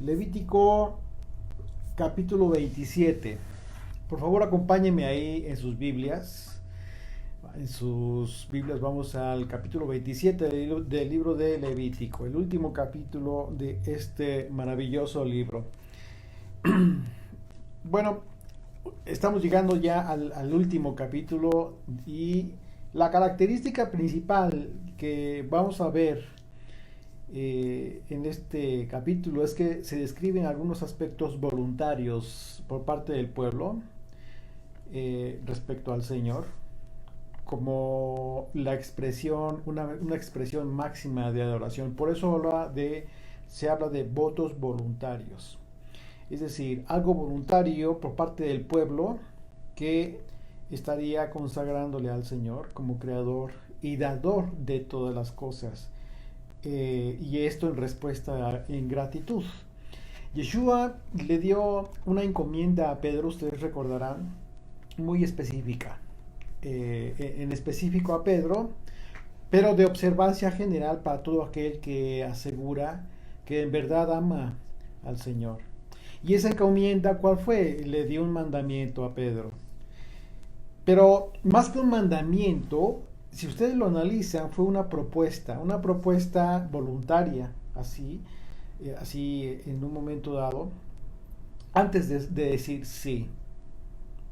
Levítico capítulo 27. Por favor, acompáñenme ahí en sus Biblias. En sus Biblias vamos al capítulo 27 del libro de Levítico, el último capítulo de este maravilloso libro. Bueno, estamos llegando ya al último capítulo y la característica principal que vamos a ver en este capítulo es que se describen algunos aspectos voluntarios por parte del pueblo respecto al Señor, como la expresión, una expresión máxima de adoración. Por eso se habla de votos voluntarios. Es decir, algo voluntario por parte del pueblo que estaría consagrándole al Señor como creador y dador de todas las cosas. Y esto en respuesta en gratitud. Yeshua le dio una encomienda a Pedro, ustedes recordarán, muy específica. En específico a Pedro, pero de observancia general para todo aquel que asegura que en verdad ama al Señor. Y esa encomienda, ¿cuál fue? Le dio un mandamiento a Pedro. Pero más que un mandamiento, si ustedes lo analizan, fue una propuesta voluntaria, así en un momento dado, antes de decir sí.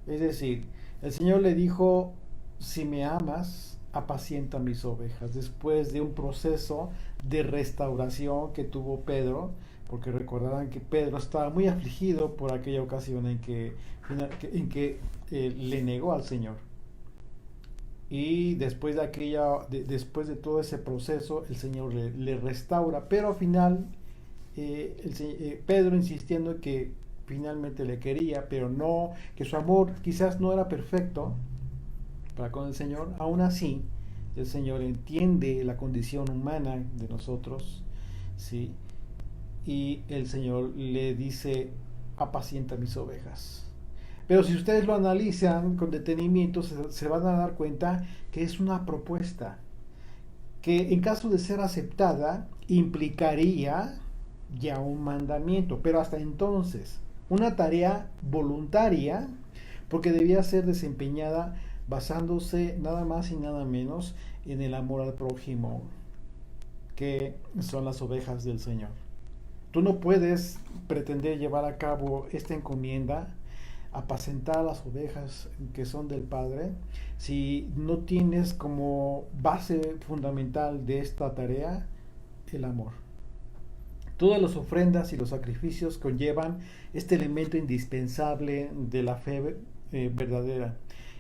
Es decir, el Señor le dijo, si me amas, apacienta mis ovejas. Después de un proceso de restauración que tuvo Pedro, porque recordarán que Pedro estaba muy afligido por aquella ocasión en que le negó al Señor. Y después después de todo ese proceso, el Señor le restaura, pero al final Pedro insistiendo que finalmente le quería, pero no, que su amor quizás no era perfecto para con el Señor. Aún así, el Señor entiende la condición humana de nosotros, ¿sí? Y el Señor le dice, apacienta mis ovejas. Pero si ustedes lo analizan con detenimiento, se van a dar cuenta que es una propuesta que en caso de ser aceptada implicaría ya un mandamiento, pero hasta entonces una tarea voluntaria, porque debía ser desempeñada basándose nada más y nada menos en el amor al prójimo, que son las ovejas del Señor. Tú no puedes pretender llevar a cabo esta encomienda, apacentar las ovejas que son del Padre, si no tienes como base fundamental de esta tarea el amor. Todas las ofrendas y los sacrificios conllevan este elemento indispensable de la fe verdadera,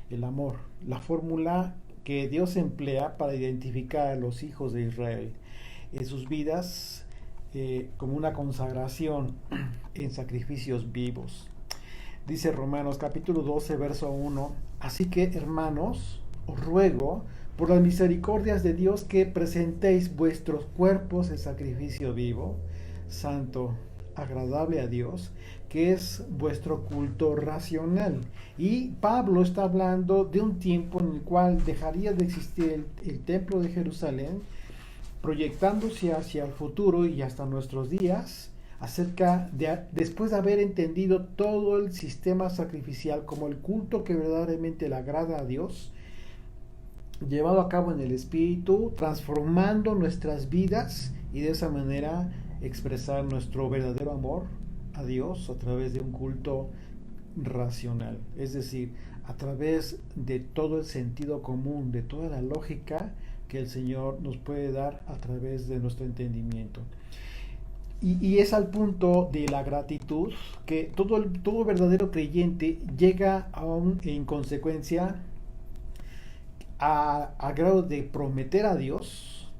el amor, la fórmula que Dios emplea para identificar a los hijos de Israel en sus vidas como una consagración en sacrificios vivos. Dice Romanos capítulo 12, verso 1, así que hermanos, os ruego por las misericordias de Dios que presentéis vuestros cuerpos en sacrificio vivo, santo, agradable a Dios, que es vuestro culto racional. Y Pablo está hablando de un tiempo en el cual dejaría de existir el templo de Jerusalén, proyectándose hacia el futuro y hasta nuestros días, después de haber entendido todo el sistema sacrificial como el culto que verdaderamente le agrada a Dios, llevado a cabo en el Espíritu, transformando nuestras vidas y de esa manera expresar nuestro verdadero amor a Dios a través de un culto racional, es decir, a través de todo el sentido común, de toda la lógica que el Señor nos puede dar a través de nuestro entendimiento. Y es al punto de la gratitud que todo verdadero creyente llega en consecuencia a grado de prometer a Dios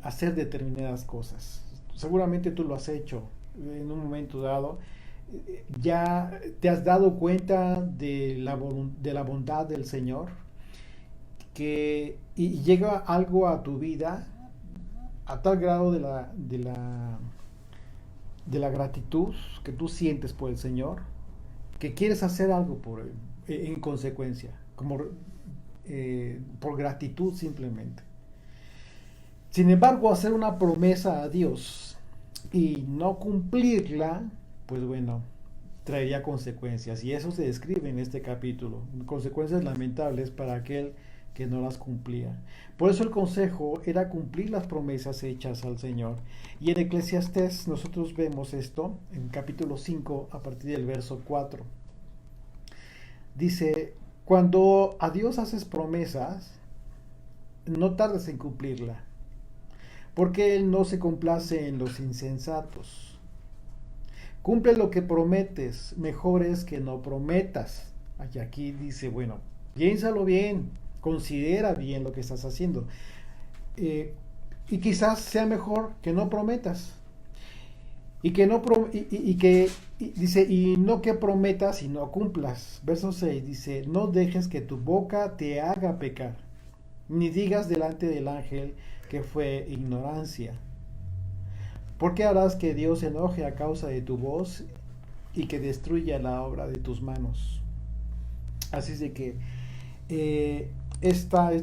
hacer determinadas cosas. Seguramente tú lo has hecho en un momento dado. Ya te has dado cuenta de la bondad del Señor, y llega algo a tu vida a tal grado de la gratitud que tú sientes por el Señor, que quieres hacer algo por él, en consecuencia, como por gratitud simplemente. Sin embargo, hacer una promesa a Dios y no cumplirla, pues bueno, traería consecuencias. Y eso se describe en este capítulo. Consecuencias lamentables para aquel que no las cumplía. Por eso el consejo era cumplir las promesas hechas al Señor. Y en Eclesiastés nosotros vemos esto en capítulo 5 a partir del verso 4. Dice, cuando a Dios haces promesas, no tardes en cumplirla, porque Él no se complace en los insensatos. Cumple lo que prometes, mejor es que no prometas. Y aquí dice, bueno, piénsalo bien, considera bien lo que estás haciendo. Eh, y quizás sea mejor que no prometas. Y que no dice, y no que prometas y no cumplas. Verso 6 dice, no dejes que tu boca te haga pecar, ni digas delante del ángel que fue ignorancia. ¿Por qué harás que Dios se enoje a causa de tu voz y que destruya la obra de tus manos? Así es de que esta es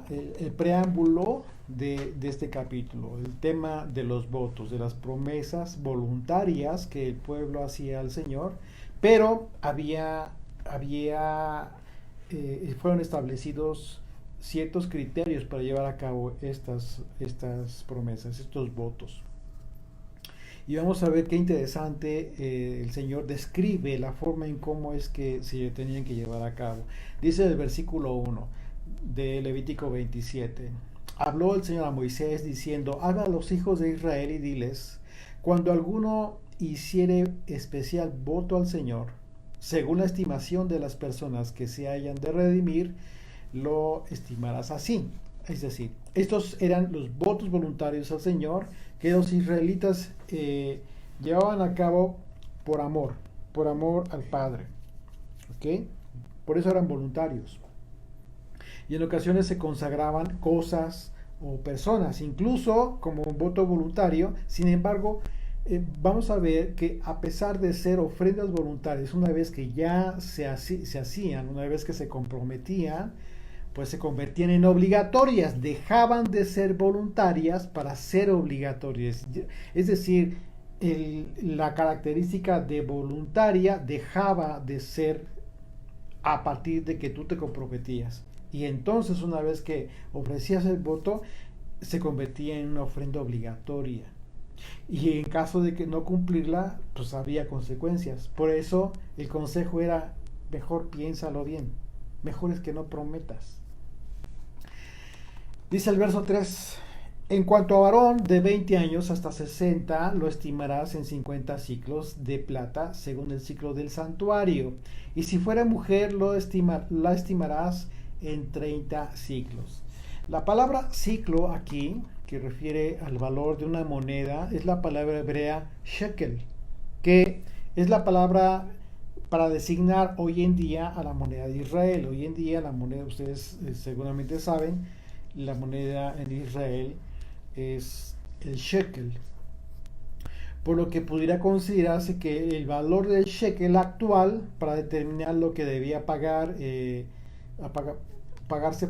el preámbulo de este capítulo, el tema de los votos, de las promesas voluntarias que el pueblo hacía al Señor, pero fueron establecidos ciertos criterios para llevar a cabo estas promesas, estos votos. Y vamos a ver qué interesante, el Señor describe la forma en cómo es que se tenían que llevar a cabo. Dice el versículo 1 de Levítico 27. Habló el Señor a Moisés diciendo, habla a los hijos de Israel y diles, cuando alguno hiciere especial voto al Señor, según la estimación de las personas que se hayan de redimir, lo estimarás así. Es decir, estos eran los votos voluntarios al Señor que los israelitas llevaban a cabo por amor al Padre. ¿Ok? Por eso eran voluntarios. Y en ocasiones se consagraban cosas o personas, incluso como un voto voluntario. Sin embargo, vamos a ver que a pesar de ser ofrendas voluntarias, una vez que ya se hacían, una vez que se comprometían, pues se convertían en obligatorias, dejaban de ser voluntarias para ser obligatorias. Es decir, la característica de voluntaria dejaba de ser a partir de que tú te comprometías. Y entonces una vez que ofrecías el voto, se convertía en una ofrenda obligatoria. Y en caso de que no cumplirla, pues había consecuencias. Por eso el consejo era, mejor piénsalo bien, mejor es que no prometas. Dice el verso 3, en cuanto a varón de 20 años hasta 60, lo estimarás en 50 ciclos de plata, según el ciclo del santuario. Y si fuera mujer, la estimarás en 30 ciclos. La palabra ciclo aquí, que refiere al valor de una moneda, es la palabra hebrea shekel, que es la palabra para designar hoy en día a la moneda de Israel. Hoy en día la moneda, ustedes seguramente saben, la moneda en Israel es el shekel, por lo que pudiera considerarse que el valor del shekel actual para determinar lo que debía pagarse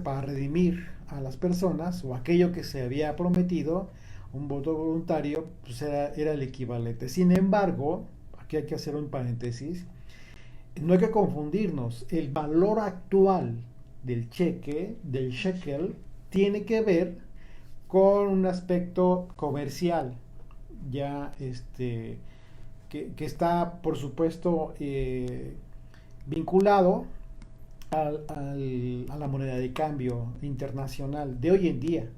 para redimir a las personas o aquello que se había prometido, un voto voluntario, pues era el equivalente. Sin embargo, aquí hay que hacer un paréntesis, no hay que confundirnos, el valor actual del shekel, tiene que ver con un aspecto comercial, ya que está por supuesto vinculado a la moneda de cambio internacional de hoy en día.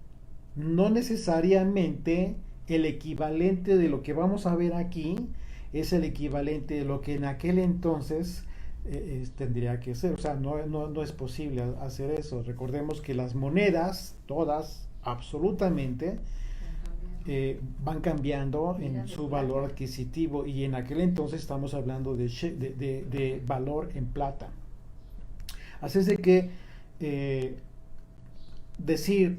No necesariamente el equivalente de lo que vamos a ver aquí es el equivalente de lo que en aquel entonces tendría que ser. O sea, no es posible hacer eso. Recordemos que las monedas, todas, absolutamente, van cambiando en su valor adquisitivo, y en aquel entonces estamos hablando de valor en plata. Así es de que decir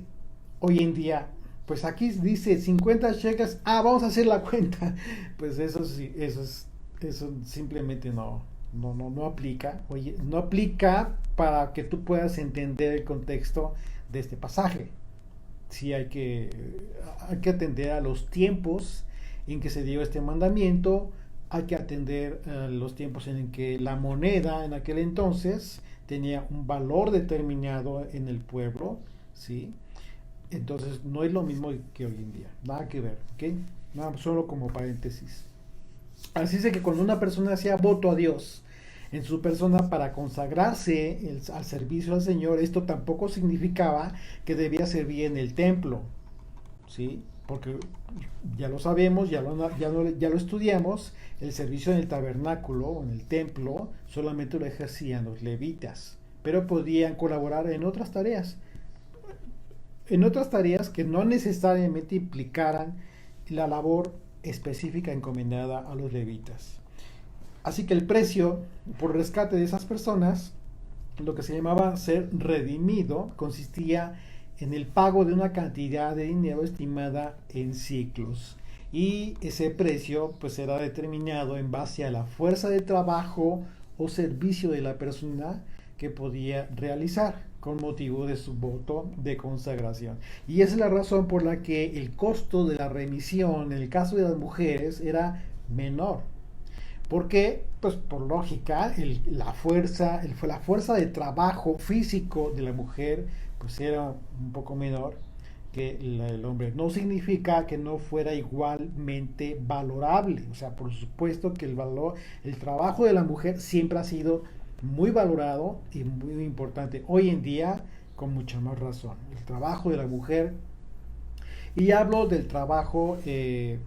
hoy en día, pues aquí dice 50 shekels, vamos a hacer la cuenta, pues eso sí, eso simplemente no aplica. Oye, no aplica para que tú puedas entender el contexto de este pasaje. Sí hay que atender a los tiempos en que se dio este mandamiento. Hay que atender los tiempos en que la moneda en aquel entonces tenía un valor determinado en el pueblo, ¿sí? Entonces no es lo mismo que hoy en día, nada que ver, ¿ok? Nada, solo como paréntesis. Así es que cuando una persona hacía voto a Dios en su persona para consagrarse al servicio al Señor, esto tampoco significaba que debía servir en el templo, ¿sí? Porque ya lo sabemos, ya lo estudiamos, el servicio en el tabernáculo o en el templo solamente lo ejercían los levitas, pero podían colaborar en otras tareas que no necesariamente implicaran la labor específica encomendada a los levitas. Así que el precio por rescate de esas personas, lo que se llamaba ser redimido, consistía en el pago de una cantidad de dinero estimada en ciclos. Y ese precio pues era determinado en base a la fuerza de trabajo o servicio de la persona que podía realizar con motivo de su voto de consagración. Y esa es la razón por la que el costo de la remisión en el caso de las mujeres era menor. Porque, pues por lógica, la fuerza de trabajo físico de la mujer pues era un poco menor que la del hombre. No significa que no fuera igualmente valorable. O sea, por supuesto que el trabajo de la mujer siempre ha sido muy valorado y muy importante. Hoy en día, con mucha más razón. El trabajo de la mujer, y hablo del trabajo de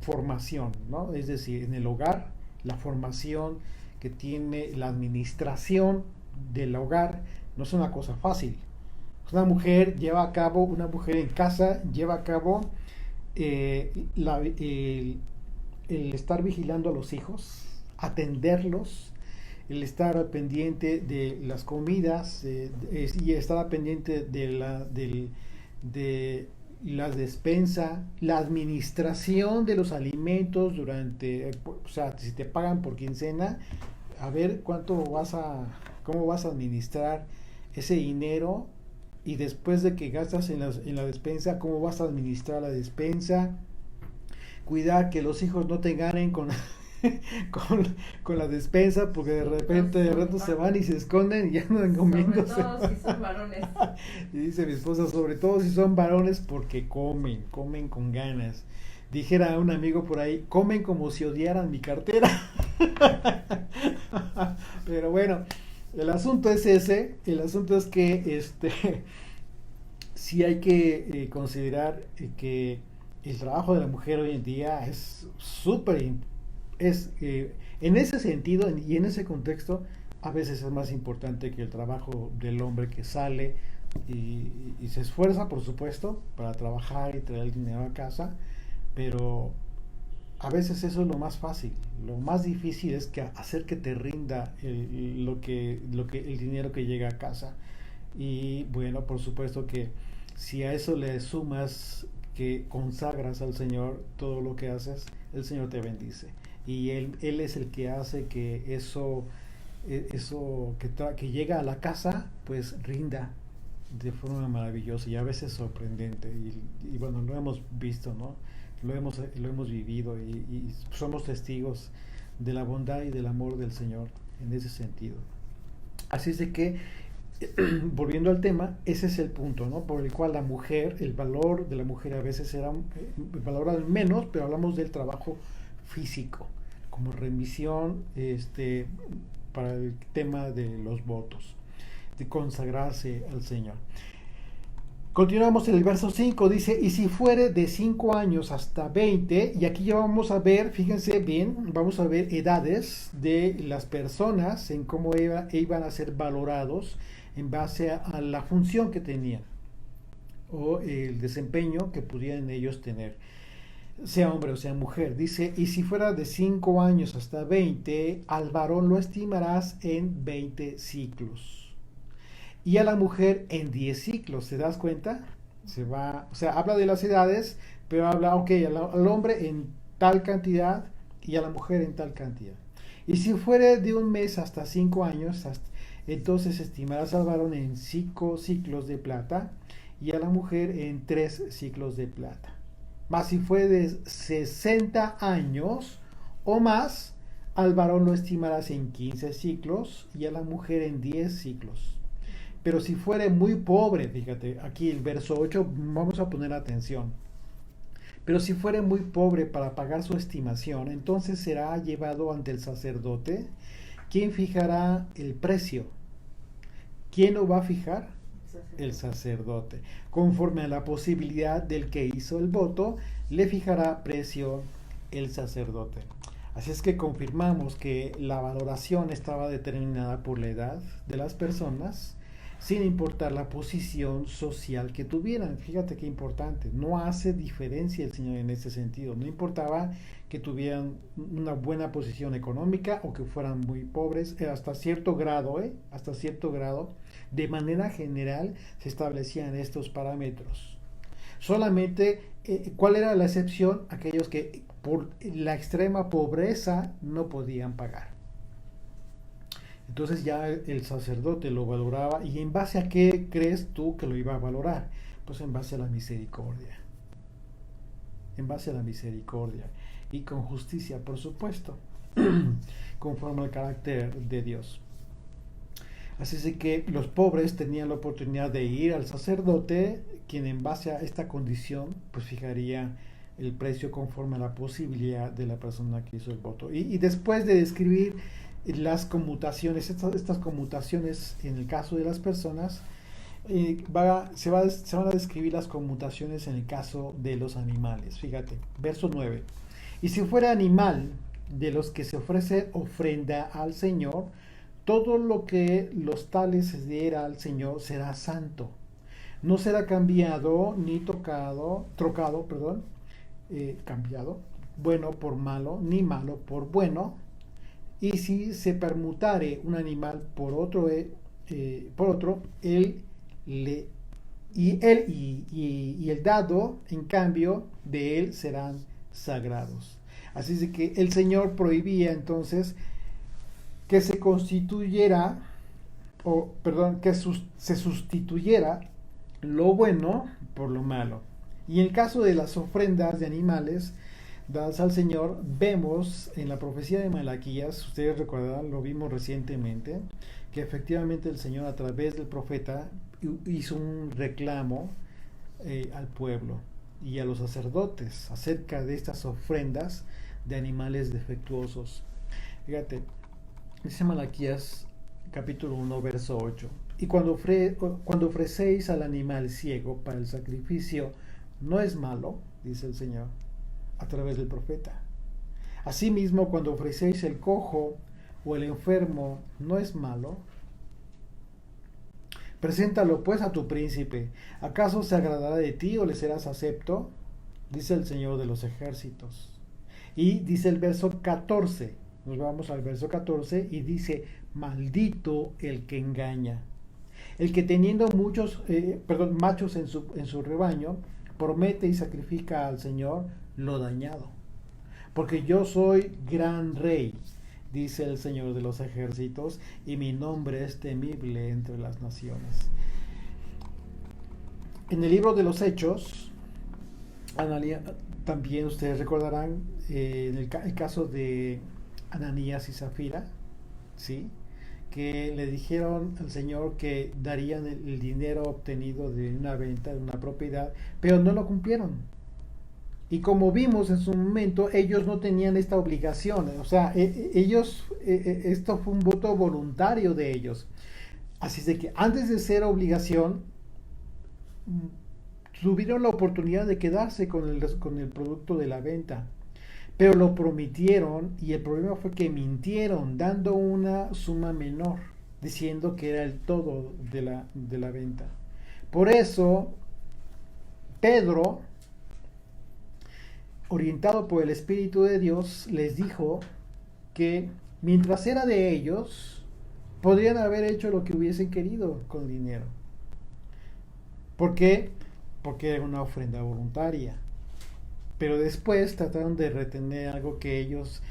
formación, ¿no? Es decir, en el hogar, la formación que tiene la administración del hogar no es una cosa fácil. Una mujer en casa lleva a cabo el estar vigilando a los hijos, atenderlos, el estar pendiente de las comidas y estar pendiente de la despensa, la administración de los alimentos o sea, si te pagan por quincena, a ver cómo vas a administrar ese dinero, y después de que gastas en la despensa, cómo vas a administrar la despensa, cuidar que los hijos no te ganen con la despensa, porque de repente se van y se esconden y ya andan comiéndose. Sobre todo si son varones. Y dice mi esposa, sobre todo si son varones, porque comen con ganas. Dijera un amigo por ahí, comen como si odiaran mi cartera. Pero bueno, el asunto es que sí hay que considerar que el trabajo de la mujer hoy en día es en ese sentido y en ese contexto, a veces es más importante que el trabajo del hombre que sale y se esfuerza, por supuesto, para trabajar y traer el dinero a casa, pero a veces eso es lo más fácil. Lo más difícil es hacer que te rinda el dinero que llega a casa. Y bueno, por supuesto que si a eso le sumas que consagras al Señor todo lo que haces, el Señor te bendice. Y Él es el que hace que eso que llega a la casa, pues rinda de forma maravillosa y a veces sorprendente. Y bueno, lo hemos visto, ¿no? Lo hemos vivido y somos testigos de la bondad y del amor del Señor en ese sentido. Así es de que, volviendo al tema, ese es el punto, ¿no? Por el cual el valor de la mujer a veces era valorado menos, pero hablamos del trabajo físico, como remisión, para el tema de los votos, de consagrarse al Señor. Continuamos en el verso 5, dice, y si fuere de 5 años hasta 20, y aquí ya vamos a ver, fíjense bien, vamos a ver edades de las personas, en cómo iban a ser valorados en base a la función que tenían, o el desempeño que pudieran ellos tener, sea hombre o sea mujer. Dice, y si fuera de 5 años hasta 20, al varón lo estimarás en 20 ciclos. Y a la mujer en 10 ciclos, ¿te das cuenta? O sea, habla de las edades, pero habla, ok, al hombre en tal cantidad y a la mujer en tal cantidad. Y si fuere de un mes hasta 5 años, entonces estimarás al varón en 5 ciclos de plata y a la mujer en 3 ciclos de plata. Mas si fue de 60 años o más, al varón lo estimarás en 15 ciclos y a la mujer en 10 ciclos. Pero si fuere muy pobre, fíjate, aquí el verso 8, vamos a poner atención. Pero si fuere muy pobre para pagar su estimación, entonces será llevado ante el sacerdote, quien fijará el precio. ¿Quién lo va a fijar? El sacerdote. Conforme a la posibilidad del que hizo el voto, le fijará precio el sacerdote. Así es que confirmamos que la valoración estaba determinada por la edad de las personas, sin importar la posición social que tuvieran. Fíjate qué importante. No hace diferencia el Señor en ese sentido. No importaba que tuvieran una buena posición económica o que fueran muy pobres, hasta cierto grado, hasta cierto grado, de manera general se establecían estos parámetros. Solamente, ¿cuál era la excepción? Aquellos que por la extrema pobreza no podían pagar. Entonces ya el sacerdote lo valoraba. ¿Y en base a qué crees tú que lo iba a valorar? Pues en base a la misericordia. En base a la misericordia. Y con justicia, por supuesto. Conforme al carácter de Dios. Así es que los pobres tenían la oportunidad de ir al sacerdote, quien en base a esta condición, pues fijaría el precio conforme a la posibilidad de la persona que hizo el voto. Y después de describir las conmutaciones, estas conmutaciones en el caso de las personas, se van a describir las conmutaciones en el caso de los animales. Fíjate, verso 9. Y si fuera animal de los que se ofrece ofrenda al Señor, todo lo que los tales se diera al Señor será santo. No será cambiado ni trocado, cambiado, bueno por malo, ni malo por bueno. Y si se permutare un animal por otro, él le y el dado, en cambio, de él serán sagrados. Así es de que el Señor prohibía entonces que se constituyera, se sustituyera lo bueno por lo malo. Y en el caso de las ofrendas de animales dadas al Señor, vemos en la profecía de Malaquías, ustedes recordarán, lo vimos recientemente, que efectivamente el Señor a través del profeta hizo un reclamo al pueblo y a los sacerdotes acerca de estas ofrendas de animales defectuosos. Fíjate, dice Malaquías capítulo 1 verso 8: y cuando ofrecéis al animal ciego para el sacrificio, no es malo, dice el Señor a través del profeta. Asimismo, cuando ofrecéis el cojo o el enfermo, no es malo. Preséntalo pues a tu príncipe. ¿Acaso se agradará de ti o le serás acepto? Dice el Señor de los ejércitos. Y dice el verso 14, nos vamos al verso 14 y dice: maldito el que engaña, el que teniendo machos en su rebaño, promete y sacrifica al Señor lo dañado. Porque yo soy gran rey, dice el Señor de los ejércitos, y mi nombre es temible entre las naciones. En el libro de los Hechos, también ustedes recordarán el caso de Ananías y Zafira, ¿sí?, que le dijeron al Señor que darían el dinero obtenido de una venta de una propiedad, pero no lo cumplieron. Y como vimos en su momento, ellos no tenían esta obligación, o sea, esto fue un voto voluntario de ellos. Así es de que antes de ser obligación, tuvieron la oportunidad de quedarse con el producto de la venta, pero lo prometieron y el problema fue que mintieron dando una suma menor, diciendo que era el todo de la venta. Por eso Pedro, orientado por el Espíritu de Dios, les dijo que mientras era de ellos, podrían haber hecho lo que hubiesen querido con dinero. ¿Por qué? Porque era una ofrenda voluntaria. Pero después trataron de retener algo que ellos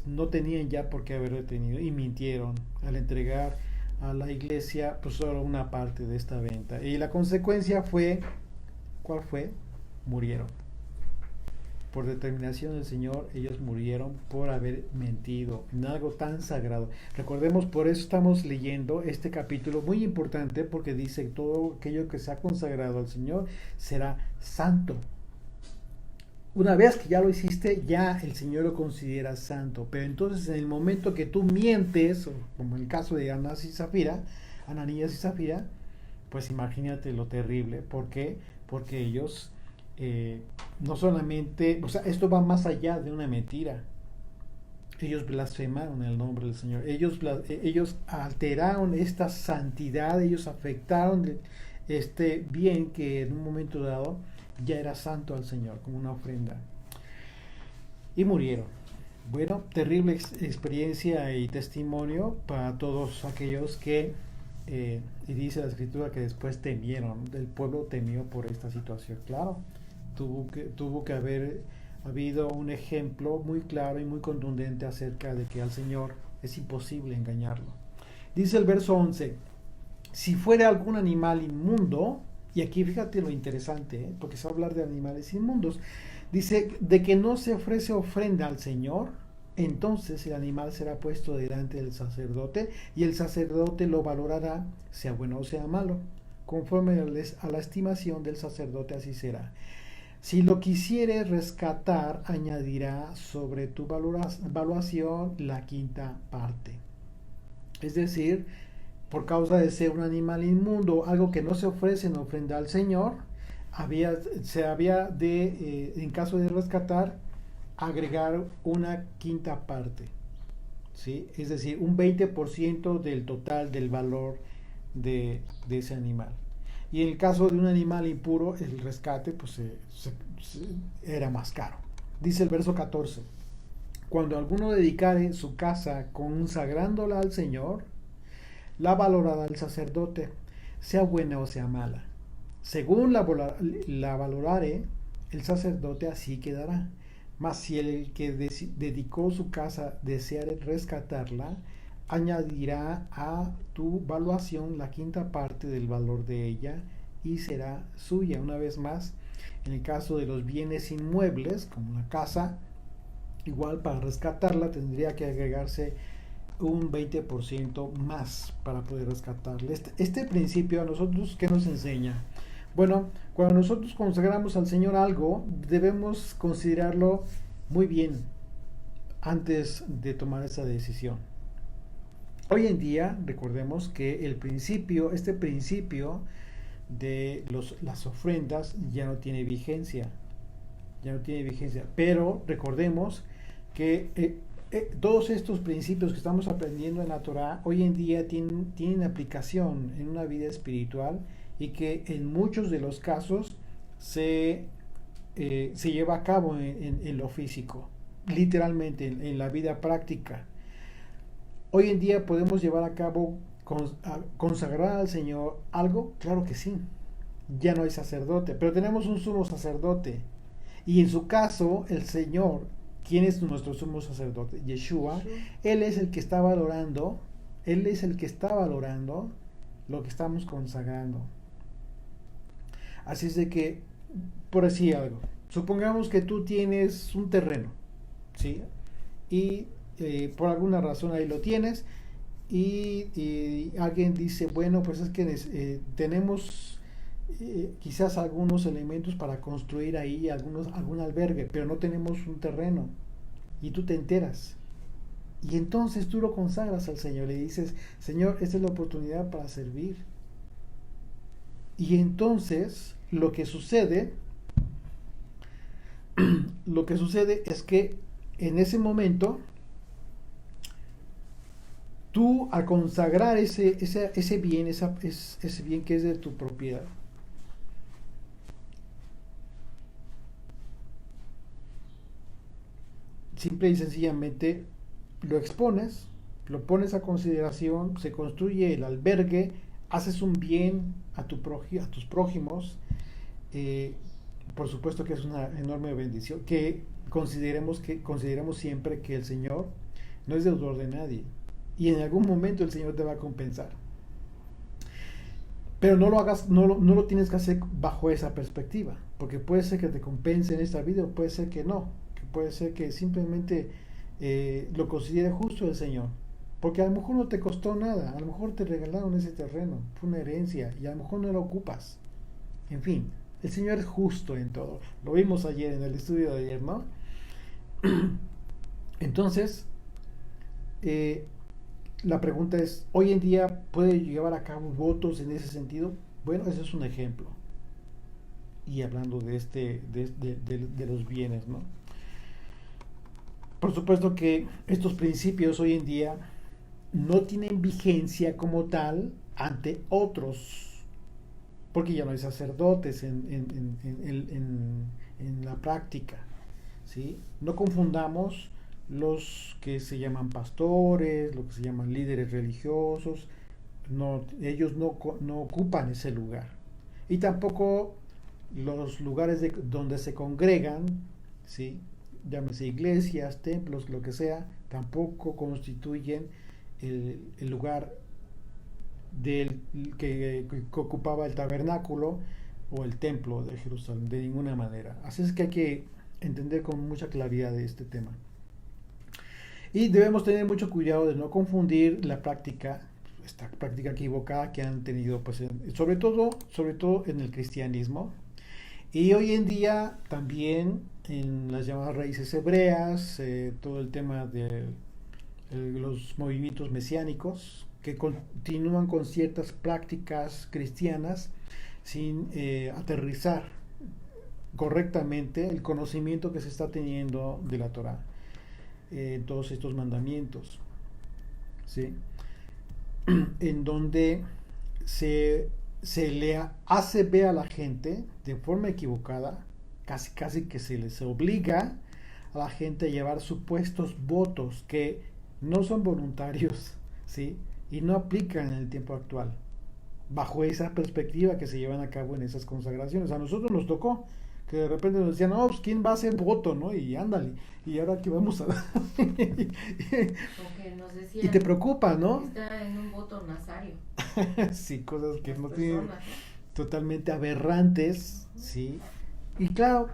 no tenían ya por qué haber retenido, y mintieron al entregar a la iglesia pues solo una parte de esta venta. Y la consecuencia fue, ¿cuál fue? murieron. Por determinación del Señor, ellos murieron por haber mentido en algo tan sagrado. Recordemos, por eso estamos leyendo este capítulo muy importante, porque dice: todo aquello que se ha consagrado al Señor será santo. Una vez que ya lo hiciste, ya el Señor lo considera santo. Pero entonces, en el momento que tú mientes, como en el caso de Ananías y Zafira, pues imagínate lo terrible. ¿Por qué? Porque ellos no solamente, o sea, esto va más allá de una mentira. Ellos blasfemaron el nombre del Señor. Ellos alteraron esta santidad, ellos afectaron este bien que en un momento dado ya era santo al Señor, como una ofrenda. Y murieron. Bueno, terrible experiencia y testimonio para todos aquellos que, y dice la Escritura que después temieron, el pueblo temió por esta situación. Claro, tuvo que haber habido un ejemplo muy claro y muy contundente acerca de que al Señor es imposible engañarlo. Dice el verso 11: si fuera algún animal inmundo, y aquí fíjate lo interesante, porque se va a hablar de animales inmundos, dice: de que no se ofrece ofrenda al Señor, entonces el animal será puesto delante del sacerdote, y el sacerdote lo valorará, sea bueno o sea malo, conforme a la estimación del sacerdote así será. Si lo quisiere rescatar, añadirá sobre tu valuación la quinta parte. Es decir, por causa de ser un animal inmundo, algo que no se ofrece en ofrenda al Señor, se había de, en caso de rescatar, agregar una quinta parte, ¿sí? Es decir, un 20% del total del valor de ese animal. Y en el caso de un animal impuro, el rescate pues era más caro. Dice el verso 14: cuando alguno dedicare su casa consagrándola al Señor, la valorará el sacerdote, sea buena o sea mala. Según la valorare, el sacerdote así quedará. Mas si el que dedicó su casa deseare rescatarla, añadirá a tu valuación la quinta parte del valor de ella y será suya. Una vez más, en el caso de los bienes inmuebles, como la casa, igual para rescatarla tendría que agregarse un 20% más para poder rescatarle. Este principio a nosotros, ¿qué nos enseña? Bueno, cuando nosotros consagramos al Señor algo, debemos considerarlo muy bien antes de tomar esa decisión. Hoy en día, recordemos que este principio de las ofrendas ya no tiene vigencia. Pero recordemos que todos estos principios que estamos aprendiendo en la Torah hoy en día tienen aplicación en una vida espiritual, y que en muchos de los casos se lleva a cabo en lo físico, literalmente en la vida práctica. Hoy en día podemos llevar a cabo, consagrar al Señor algo, claro que sí. Ya no hay sacerdote, pero tenemos un sumo sacerdote. Y en su caso, el Señor, ¿quién es nuestro sumo sacerdote? Yeshua. Él es el que está valorando lo que estamos consagrando. Así es de que, por decir algo, supongamos que tú tienes un terreno, ¿sí? Y por alguna razón ahí lo tienes, y alguien dice: bueno, pues es que tenemos quizás algunos elementos para construir ahí algún albergue, pero no tenemos un terreno, y tú te enteras, y entonces tú lo consagras al Señor y dices: Señor, esta es la oportunidad para servir. Y entonces lo que sucede es que en ese momento tú, al consagrar ese bien, ese bien que es de tu propiedad, simple y sencillamente lo expones, lo pones a consideración, se construye el albergue, haces un bien a tus prójimos. Por supuesto que es una enorme bendición, que consideremos siempre que el Señor no es deudor de nadie, y en algún momento el Señor te va a compensar. Pero no lo hagas, no lo tienes que hacer bajo esa perspectiva, porque puede ser que te compense en esta vida, o puede ser que no, que puede ser que simplemente lo considere justo el Señor, porque a lo mejor no te costó nada, a lo mejor te regalaron ese terreno, fue una herencia, y a lo mejor no lo ocupas. En fin, el Señor es justo en todo. Lo vimos ayer en el estudio de ayer, ¿no? Entonces, eh, la pregunta es, ¿hoy en día puede llevar a cabo votos en ese sentido? Bueno, ese es un ejemplo. Y hablando de los bienes, ¿no? Por supuesto que estos principios hoy en día no tienen vigencia como tal ante otros, porque ya no hay sacerdotes en la práctica, ¿sí? No confundamos los que se llaman pastores, los que se llaman líderes religiosos, no, ellos no ocupan ese lugar. Y tampoco los lugares donde se congregan, ¿sí? Llámese iglesias, templos, lo que sea, tampoco constituyen el lugar que ocupaba el tabernáculo o el templo de Jerusalén, de ninguna manera. Así es que hay que entender con mucha claridad de este tema. Y debemos tener mucho cuidado de no confundir la práctica, esta práctica equivocada que han tenido, pues, sobre todo en el cristianismo. Y hoy en día también en las llamadas raíces hebreas, todo el tema de los movimientos mesiánicos, que continúan con ciertas prácticas cristianas sin aterrizar correctamente el conocimiento que se está teniendo de la Torá, todos estos mandamientos, ¿sí? En donde se le hace ver a la gente de forma equivocada, casi que se les obliga a la gente a llevar supuestos votos que no son voluntarios, ¿sí? Y no aplican en el tiempo actual, bajo esa perspectiva que se llevan a cabo en esas consagraciones. A nosotros nos tocó que de repente nos decían, no, pues quién va a hacer voto, ¿no? Y ándale, y ahora qué vamos a dar. Nos decían, y te preocupa, ¿no? Está en un voto nazario. Sí, cosas que Las no personas, tienen, ¿no? totalmente aberrantes, ¿sí? Y claro,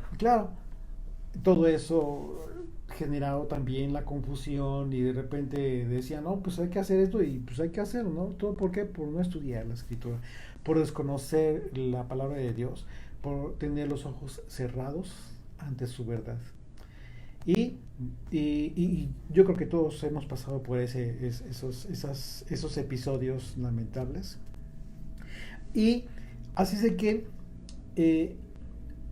todo eso generado también la confusión y de repente decían, no, pues hay que hacer esto y pues hay que hacerlo, ¿no? ¿Todo por qué? Por no estudiar la escritura, por desconocer la palabra de Dios, por tener los ojos cerrados ante su verdad. Y, y yo creo que todos hemos pasado por esos episodios lamentables. Y así es de que eh,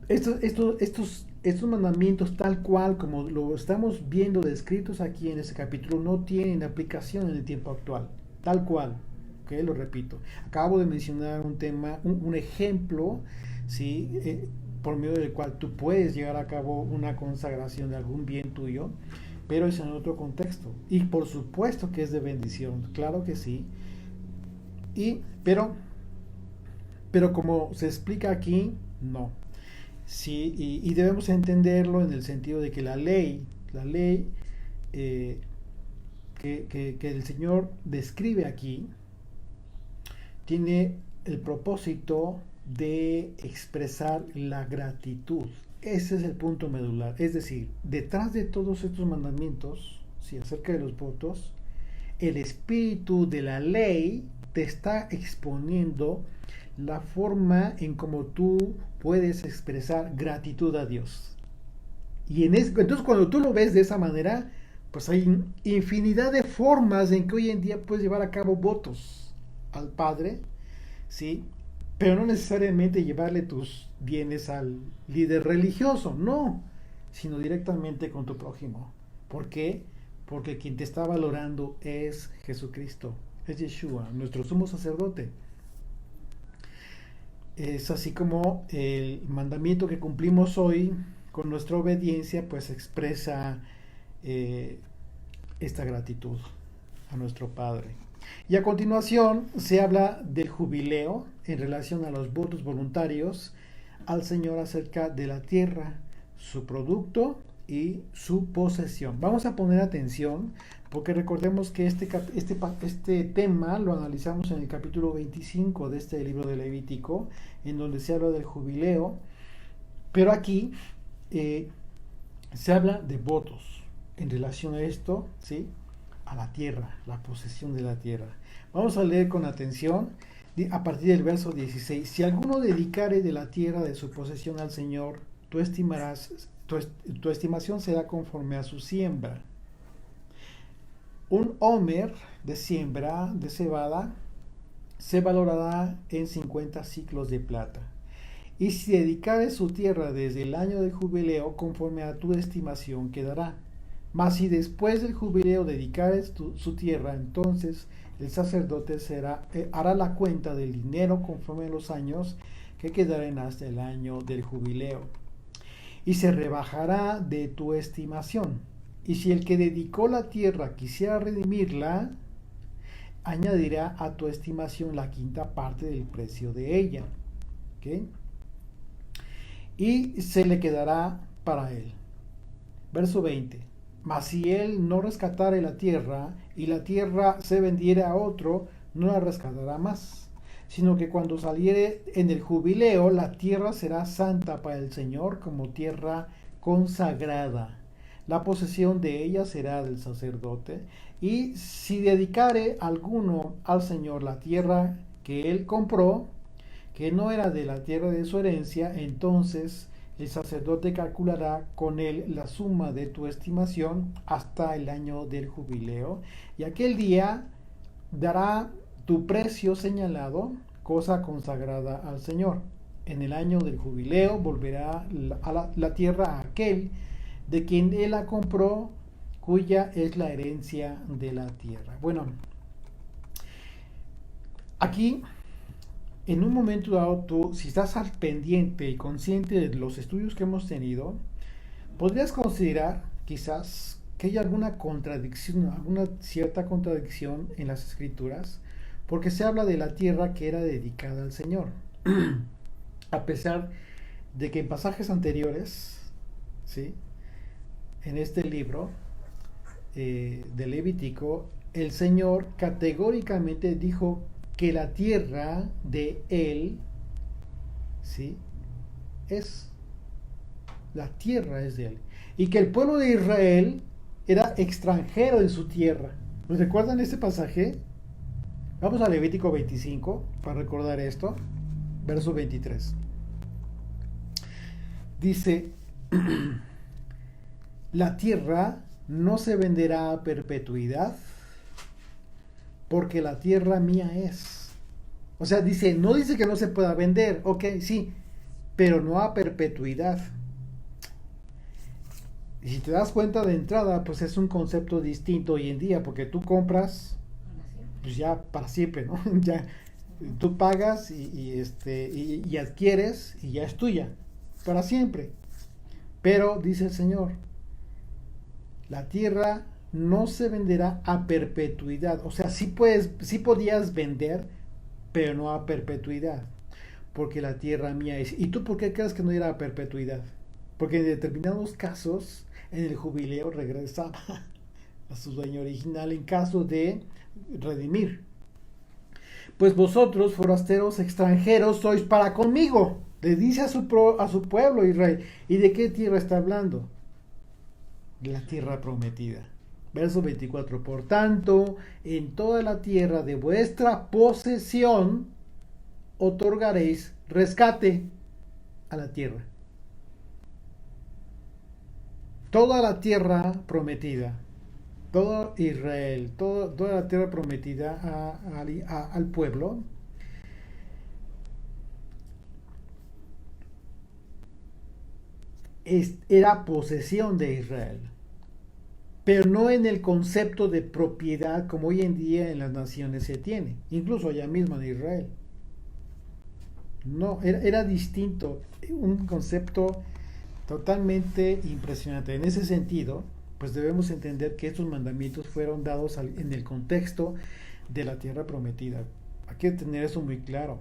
estos mandamientos, tal cual como lo estamos viendo descritos aquí en este capítulo, no tienen aplicación en el tiempo actual, tal cual. Okay, lo repito. Acabo de mencionar un tema, un ejemplo, ¿sí? Por medio del cual tú puedes llevar a cabo una consagración de algún bien tuyo, pero es en otro contexto. Y por supuesto que es de bendición, claro que sí. Pero como se explica aquí, no. Sí, y debemos entenderlo en el sentido de que la ley que el Señor describe aquí, tiene el propósito de expresar la gratitud. Ese es el punto medular. Es decir, detrás de todos estos mandamientos, si acerca de los votos, el espíritu de la ley te está exponiendo la forma en cómo tú puedes expresar gratitud a Dios. Entonces cuando tú lo ves de esa manera, pues hay infinidad de formas en que hoy en día puedes llevar a cabo votos al Padre, ¿sí? Pero no necesariamente llevarle tus bienes al líder religioso, no, sino directamente con tu prójimo. ¿Por qué? Porque quien te está valorando es Jesucristo, es Yeshua, nuestro sumo sacerdote. Es así como el mandamiento que cumplimos hoy con nuestra obediencia, pues expresa esta gratitud a nuestro Padre. Y a continuación se habla del jubileo en relación a los votos voluntarios al Señor acerca de la tierra, su producto y su posesión. Vamos a poner atención porque recordemos que este tema lo analizamos en el capítulo 25 de este libro de Levítico, en donde se habla del jubileo, pero aquí se habla de votos en relación a esto, ¿sí? A la tierra, la posesión de la tierra. Vamos a leer con atención a partir del verso 16. Si alguno dedicare de la tierra de su posesión al Señor, tu estimación será conforme a su siembra. Un homer de siembra de cebada se valorará en 50 ciclos de plata. Y si dedicare su tierra desde el año del jubileo, conforme a tu estimación quedará. Mas si después del jubileo dedicares su tierra, entonces el sacerdote hará la cuenta del dinero conforme a los años que quedaren hasta el año del jubileo. Y se rebajará de tu estimación. Y si el que dedicó la tierra quisiera redimirla, añadirá a tu estimación la quinta parte del precio de ella. ¿Okay? Y se le quedará para él. Verso 20. Mas si él no rescatare la tierra, y la tierra se vendiere a otro, no la rescatará más, sino que cuando saliere en el jubileo, la tierra será santa para el Señor como tierra consagrada. La posesión de ella será del sacerdote, y si dedicare alguno al Señor la tierra que él compró, que no era de la tierra de su herencia, entonces el sacerdote calculará con él la suma de tu estimación hasta el año del jubileo, y aquel día dará tu precio señalado, cosa consagrada al Señor. En el año del jubileo volverá la tierra a aquel de quien él la compró, cuya es la herencia de la tierra. Bueno, aquí en un momento dado, tú, si estás al pendiente y consciente de los estudios que hemos tenido, podrías considerar quizás que hay alguna contradicción, alguna cierta contradicción en las escrituras, porque se habla de la tierra que era dedicada al Señor. A pesar de que en pasajes anteriores, ¿sí?, en este libro de Levítico, el Señor categóricamente dijo que la tierra de él, ¿sí?, la tierra es de él, y que el pueblo de Israel era extranjero en su tierra. ¿Nos recuerdan este pasaje? Vamos a Levítico 25 para recordar esto, verso 23. Dice: la tierra no se venderá a perpetuidad, porque la tierra mía es. O sea, no dice que no se pueda vender, ok, sí, pero no a perpetuidad. Y si te das cuenta de entrada, pues es un concepto distinto hoy en día, porque tú compras, pues ya para siempre, ¿no? Ya tú pagas y adquieres y ya es tuya, para siempre. Pero dice el Señor, la tierra no se venderá a perpetuidad. O sea, sí podías vender, pero no a perpetuidad, porque la tierra mía es. ¿Y tú por qué crees que no era a perpetuidad? Porque en determinados casos, en el jubileo regresaba a su dueño original en caso de redimir. Pues vosotros, forasteros extranjeros, sois para conmigo. Le dice a su pueblo Israel. ¿Y de qué tierra está hablando? De la tierra prometida. Verso 24. Por tanto, en toda la tierra de vuestra posesión otorgaréis rescate a la tierra. Toda la tierra prometida, todo Israel, toda la tierra prometida al pueblo, era posesión de Israel, pero no en el concepto de propiedad como hoy en día en las naciones se tiene, incluso allá mismo en Israel. No, era distinto, un concepto totalmente impresionante. En ese sentido, pues debemos entender que estos mandamientos fueron dados en el contexto de la tierra prometida. Hay que tener eso muy claro.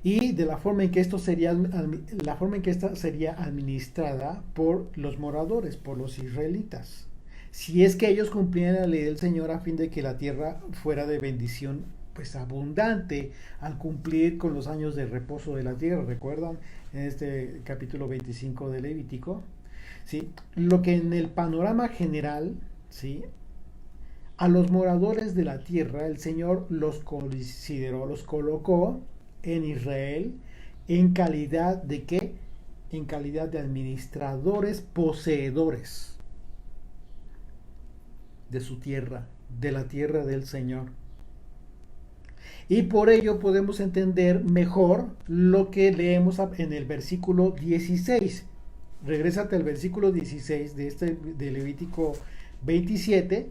Y de la forma en que esta sería administrada por los moradores, por los israelitas. si es que ellos cumplían la ley del Señor a fin de que la tierra fuera de bendición pues abundante al cumplir con los años de reposo de la tierra. ¿Recuerdan? En este capítulo 25 de Levítico, ¿sí? Lo que en el panorama general, ¿sí? A los moradores de la tierra el Señor los consideró, los colocó en Israel en calidad de ¿qué? En calidad de administradores, poseedores de su tierra, de la tierra del Señor. Y por ello podemos entender mejor lo que leemos en el versículo 16. Regrésate al versículo 16 de Levítico 27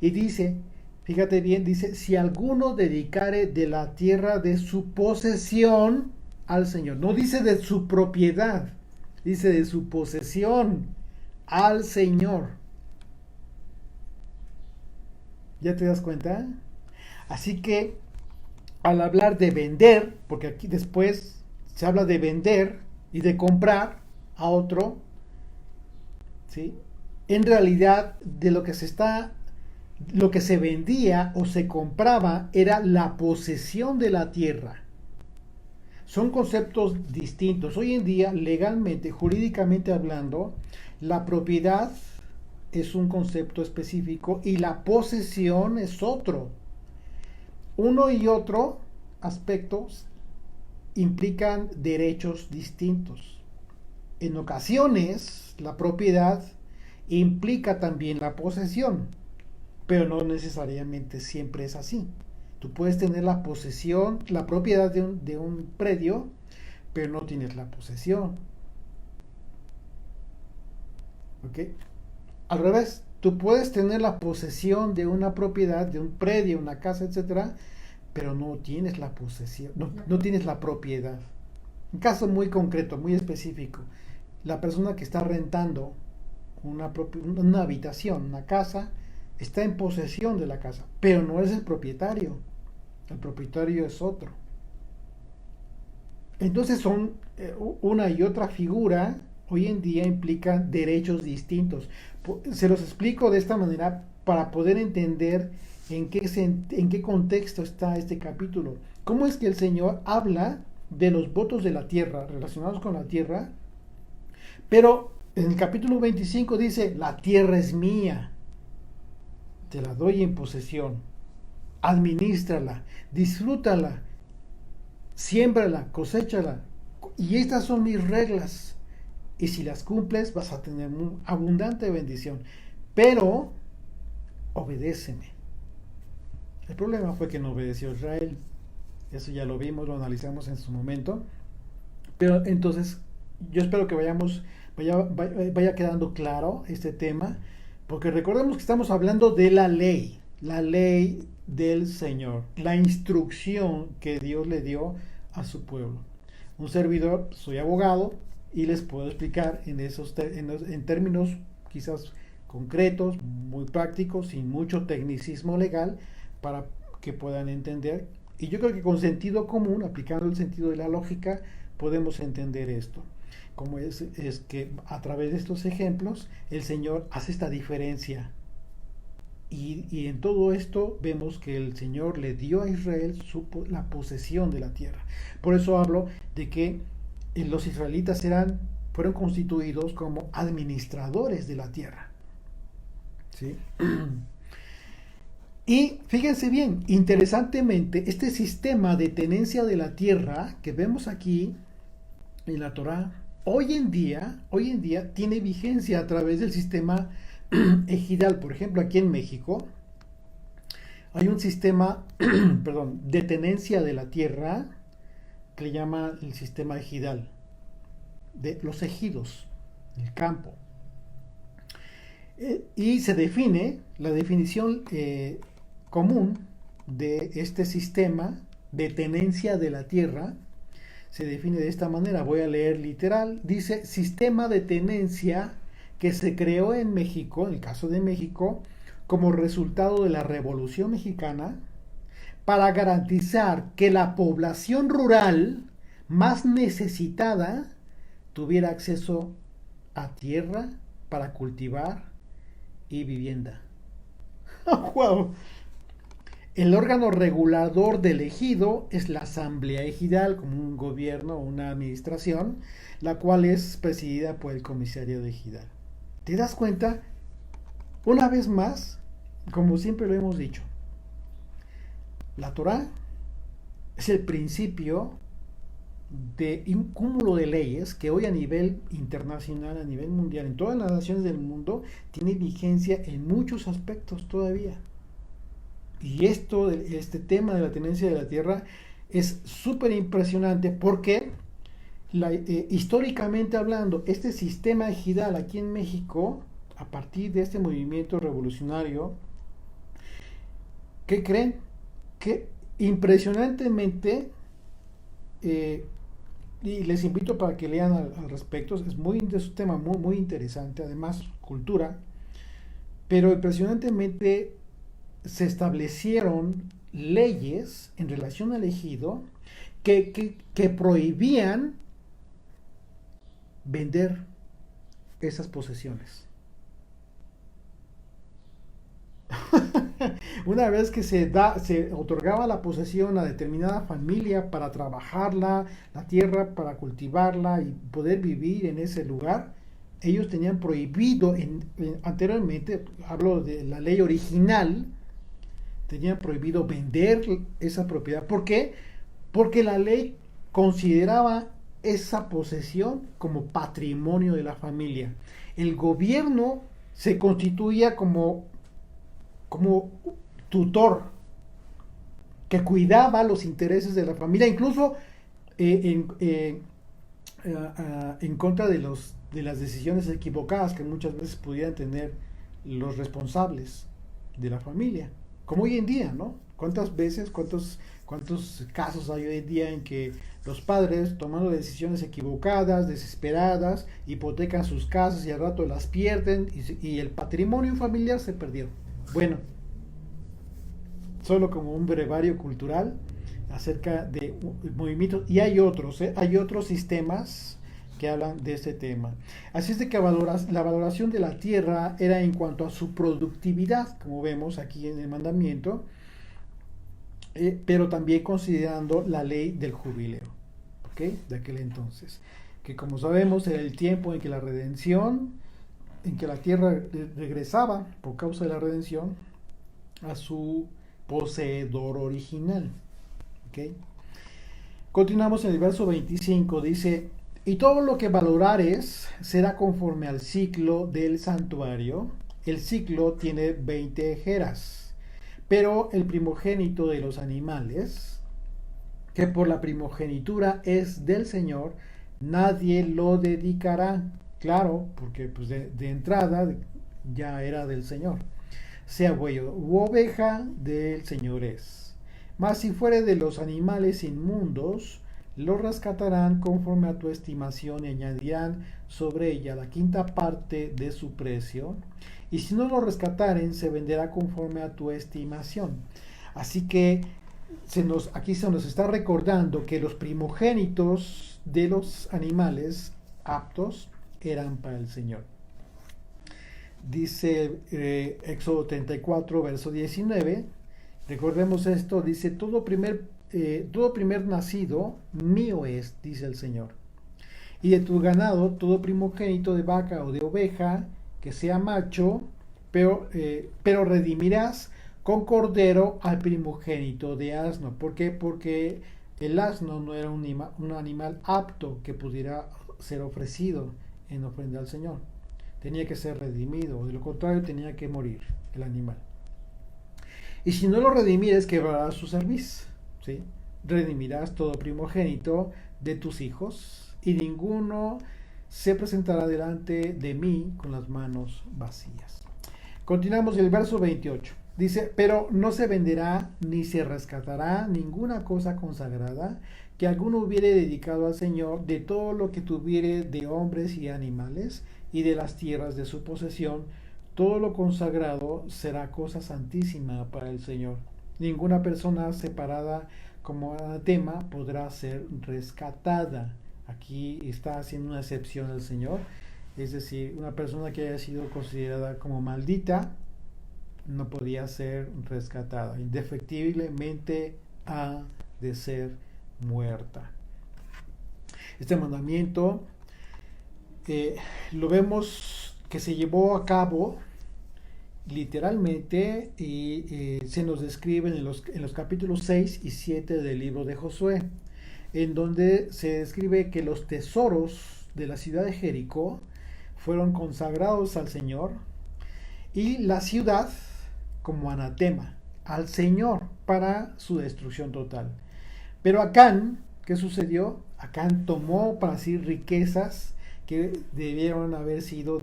y dice, fíjate bien, dice, si alguno dedicare de la tierra de su posesión al Señor, no dice de su propiedad, dice de su posesión al Señor. ¿Ya te das cuenta? Así que al hablar de vender, porque aquí después se habla de vender y de comprar a otro, ¿sí? En realidad de lo que se vendía o se compraba era la posesión de la tierra. Son conceptos distintos. Hoy en día, legalmente, jurídicamente hablando, la propiedad es un concepto específico y la posesión es otro. Uno y otro aspectos implican derechos distintos. En ocasiones, la propiedad implica también la posesión, pero no necesariamente siempre es así. Tú puedes tener la posesión, la propiedad de un predio, pero no tienes la posesión. ¿Ok? Al revés, tú puedes tener la posesión de una propiedad, de un predio, una casa, etcétera, pero no tienes la posesión, no tienes la propiedad. Un caso muy concreto, muy específico. La persona que está rentando una habitación, una casa, está en posesión de la casa, pero no es el propietario. El propietario es otro. Entonces son una y otra figura, hoy en día implican derechos distintos. Se los explico de esta manera para poder entender en qué contexto está este capítulo. ¿Cómo es que el Señor habla de los votos de la tierra, relacionados con la tierra? Pero en el capítulo 25 dice, la tierra es mía, te la doy en posesión, administrala, disfrútala, siémbrala, coséchala, y estas son mis reglas, y si las cumples vas a tener abundante bendición, pero obedéceme. El problema fue que no obedeció Israel, eso ya lo vimos, lo analizamos en su momento, pero entonces yo espero que vaya quedando claro este tema, porque recordemos que estamos hablando de la ley del Señor, la instrucción que Dios le dio a su pueblo. Un servidor, soy abogado y les puedo explicar en términos quizás concretos, muy prácticos, sin mucho tecnicismo legal, para que puedan entender. Y yo creo que con sentido común, aplicando el sentido de la lógica, podemos entender esto. Como es que a través de estos ejemplos el Señor hace esta diferencia. Y en todo esto vemos que el Señor le dio a Israel la posesión de la tierra. Por eso hablo de que los israelitas fueron constituidos como administradores de la tierra. ¿Sí? Y fíjense bien, interesantemente, este sistema de tenencia de la tierra que vemos aquí en la Torá, hoy en día tiene vigencia a través del sistema ejidal. Por ejemplo, aquí en México hay un sistema de tenencia de la tierra que le llama el sistema ejidal, de los ejidos, el campo. Y se define, la definición común de este sistema de tenencia de la tierra se define de esta manera. Voy a leer literal. Dice, sistema de tenencia que se creó en México, en el caso de México, como resultado de la Revolución Mexicana, para garantizar que la población rural más necesitada tuviera acceso a tierra para cultivar y vivienda. ¡Wow! El órgano regulador del ejido es la asamblea ejidal, como un gobierno o una administración, la cual es presidida por el comisario de ejidal. ¿Te das cuenta? Una vez más, como siempre lo hemos dicho, la Torá es el principio de un cúmulo de leyes que hoy a nivel internacional, a nivel mundial, en todas las naciones del mundo, tiene vigencia en muchos aspectos todavía. Y este tema de la tenencia de la tierra es súper impresionante porque históricamente hablando, este sistema ejidal aquí en México, a partir de este movimiento revolucionario, ¿qué creen? Que impresionantemente, y les invito para que lean al respecto, es un tema muy, muy interesante, además cultura, pero impresionantemente se establecieron leyes en relación al ejido que prohibían vender esas posesiones. Una vez que se otorgaba la posesión a determinada familia para trabajarla, la tierra para cultivarla y poder vivir en ese lugar, ellos tenían prohibido, anteriormente, hablo de la ley original, tenían prohibido vender esa propiedad. ¿Por qué? Porque la ley consideraba esa posesión como patrimonio de la familia. El gobierno se constituía como tutor que cuidaba los intereses de la familia, incluso en contra de las decisiones equivocadas que muchas veces pudieran tener los responsables de la familia, como hoy en día, ¿no? ¿Cuántas veces, cuántos casos hay hoy en día en que los padres, tomando decisiones equivocadas, desesperadas, hipotecan sus casas y al rato las pierden y el patrimonio familiar se perdió? Bueno, solo como un brevario cultural acerca de movimientos, y hay otros sistemas que hablan de este tema. Así es de que la valoración de la tierra era en cuanto a su productividad, como vemos aquí en el mandamiento, pero también considerando la ley del jubileo, ¿okay? De aquel entonces, que como sabemos era el tiempo en que la redención, en que la tierra regresaba por causa de la redención a su poseedor original. ¿Okay? Continuamos en el verso 25, dice: y todo lo que valorares será conforme al ciclo del santuario. El ciclo tiene 20 ejeras, pero el primogénito de los animales, que por la primogenitura es del Señor, nadie lo dedicará. Claro, porque pues de entrada ya era del Señor. Sea buey u oveja, del Señor es. Mas si fuere de los animales inmundos, lo rescatarán conforme a tu estimación y añadirán sobre ella la quinta parte de su precio. Y si no lo rescataren, se venderá conforme a tu estimación. Así que aquí se nos está recordando que los primogénitos de los animales aptos eran para el Señor. Dice Éxodo 34, verso 19. Recordemos esto, dice: todo primer nacido mío es, dice el Señor. Y de tu ganado, todo primogénito de vaca o de oveja, que sea macho, pero redimirás con cordero al primogénito de asno. ¿Por qué? Porque el asno no era un animal apto que pudiera ser ofrecido en ofrenda al Señor. Tenía que ser redimido, o de lo contrario tenía que morir el animal. Y si no lo redimires, quebrarás su cerviz, ¿sí? Redimirás todo primogénito de tus hijos, y ninguno se presentará delante de mí con las manos vacías. Continuamos el verso 28. Dice: pero no se venderá ni se rescatará ninguna cosa consagrada que alguno hubiere dedicado al Señor, de todo lo que tuviere de hombres y animales y de las tierras de su posesión. Todo lo consagrado será cosa santísima para el Señor. Ninguna persona separada como anatema podrá ser rescatada. Aquí está haciendo una excepción el Señor Es decir, una persona que haya sido considerada como maldita no podía ser rescatada. Indefectiblemente ha de ser muerta. Este mandamiento lo vemos que se llevó a cabo literalmente y se nos describe en los capítulos 6 y 7 del libro de Josué, en donde se describe que los tesoros de la ciudad de Jericó fueron consagrados al Señor y la ciudad como anatema al Señor para su destrucción total. Pero Acán, ¿qué sucedió? Acán tomó para sí riquezas que debieron haber sido